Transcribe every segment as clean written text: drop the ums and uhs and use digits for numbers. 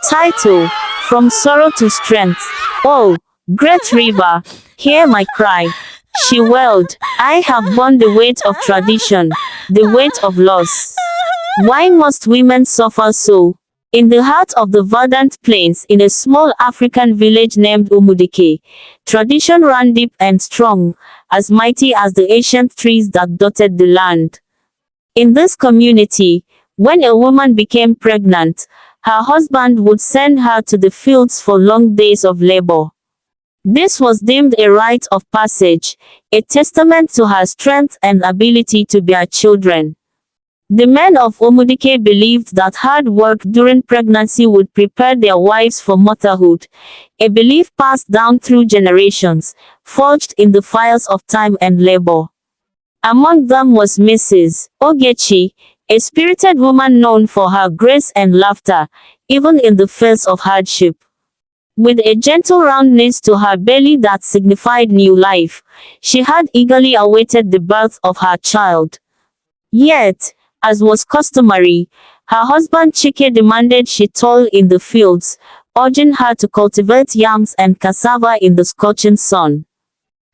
Title: From Sorrow to Strength. Oh, great river, hear my cry. She wailed, I have borne the weight of tradition, the weight of loss. Why must women suffer so? In the heart of the verdant plains, in a small African village named Umudike, tradition ran deep and strong, as mighty as the ancient trees that dotted the land. In this community, when a woman became pregnant, her husband would send her to the fields for long days of labor. This was deemed a rite of passage, a testament to her strength and ability to bear children. The men of Umudike believed that hard work during pregnancy would prepare their wives for motherhood, a belief passed down through generations, forged in the fires of time and labor. Among them was Mrs. Ogechi, a spirited woman known for her grace and laughter, even in the face of hardship. With a gentle roundness to her belly that signified new life, she had eagerly awaited the birth of her child. Yet, as was customary, her husband Chike demanded she toil in the fields, urging her to cultivate yams and cassava in the scorching sun.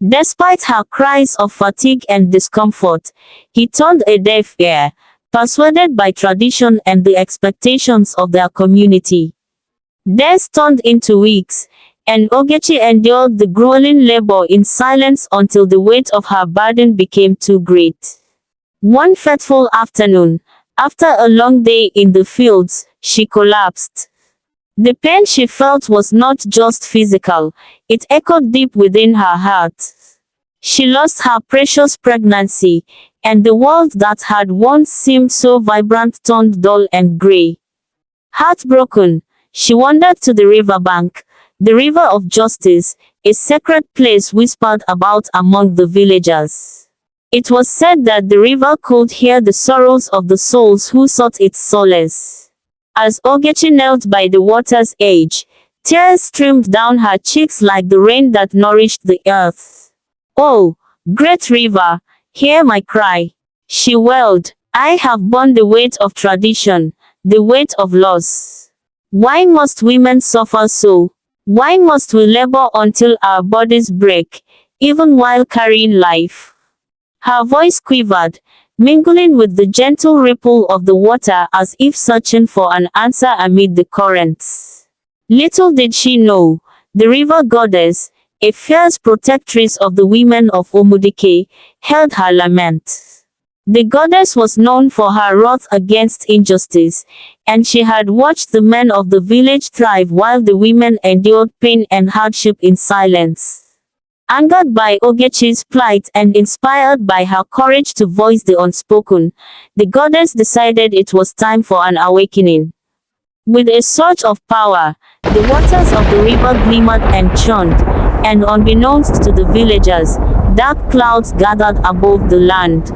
Despite her cries of fatigue and discomfort, he turned a deaf ear, persuaded by tradition and the expectations of their community. Days turned into weeks, and Ogechi endured the grueling labor in silence until the weight of her burden became too great. One fateful afternoon, after a long day in the fields, she collapsed. The pain she felt was not just physical, it echoed deep within her heart. She lost her precious pregnancy, and the world that had once seemed so vibrant turned dull and gray. Heartbroken, she wandered to the riverbank, the river of justice, a sacred place whispered about among the villagers. It was said that the river could hear the sorrows of the souls who sought its solace. As Ogechi knelt by the water's edge, tears streamed down her cheeks like the rain that nourished the earth. Oh, great river, hear my cry. She wailed, I have borne the weight of tradition, the weight of loss. Why must women suffer so? Why must we labor until our bodies break, even while carrying life? Her voice quivered, mingling with the gentle ripple of the water as if searching for an answer amid the currents. Little did she know, the river goddess, a fierce protectress of the women of Umudike, held her lament. The goddess was known for her wrath against injustice, and she had watched the men of the village thrive while the women endured pain and hardship in silence. Angered by Ogechi's plight and inspired by her courage to voice the unspoken, the goddess decided it was time for an awakening. With a surge of power, the waters of the river glimmered and churned, and unbeknownst to the villagers, dark clouds gathered above the land.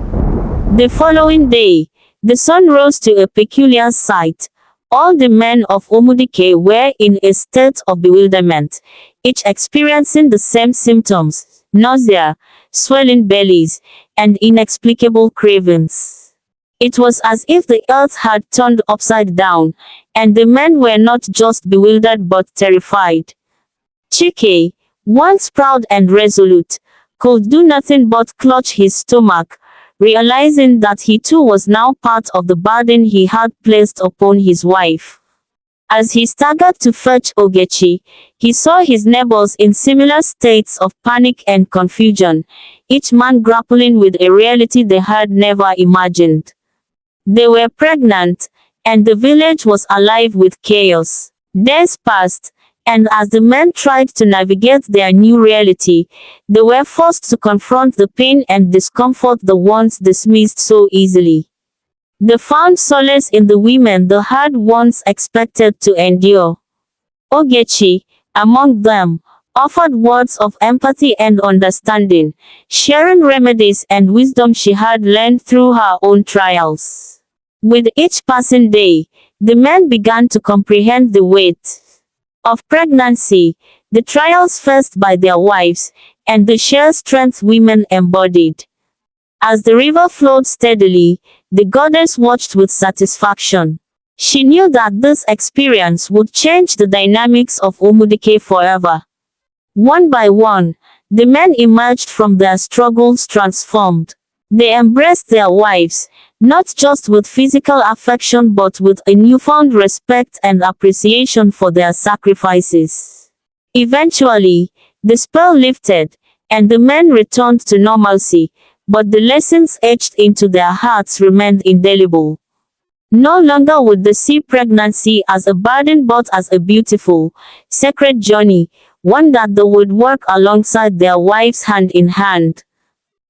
The following day, the sun rose to a peculiar sight. All the men of Umudike were in a state of bewilderment, each experiencing the same symptoms: nausea, swelling bellies, and inexplicable cravings. It was as if the earth had turned upside down, and the men were not just bewildered but terrified. Chike, once proud and resolute, could do nothing but clutch his stomach, realizing that he too was now part of the burden he had placed upon his wife. As he staggered to fetch Ogechi, he saw his neighbors in similar states of panic and confusion, each man grappling with a reality they had never imagined. They were pregnant, and the village was alive with chaos. Days passed, and as the men tried to navigate their new reality, they were forced to confront the pain and discomfort the once dismissed so easily. They found solace in the women the hard ones expected to endure. Ogechi, among them, offered words of empathy and understanding, sharing remedies and wisdom she had learned through her own trials. With each passing day, the men began to comprehend the weight of pregnancy, the trials faced by their wives, and the sheer strength women embodied. As the river flowed steadily, the goddess watched with satisfaction. She knew that this experience would change the dynamics of Umudike forever. One by one, the men emerged from their struggles transformed. They embraced their wives, not just with physical affection but with a newfound respect and appreciation for their sacrifices. Eventually, the spell lifted, and the men returned to normalcy, but the lessons etched into their hearts remained indelible. No longer would they see pregnancy as a burden but as a beautiful, sacred journey, one that they would work alongside their wives hand in hand.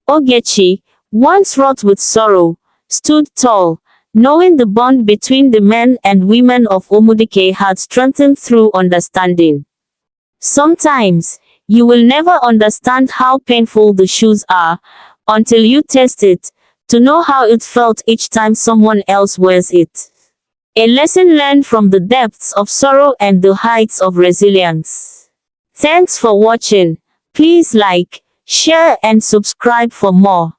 Ogechi, once wrought with sorrow, stood tall, knowing the bond between the men and women of Umudike had strengthened through understanding. Sometimes, you will never understand how painful the shoes are until you taste it, to know how it felt each time someone else wears it. A lesson learned from the depths of sorrow and the heights of resilience. Thanks for watching. Please like, share and subscribe for more.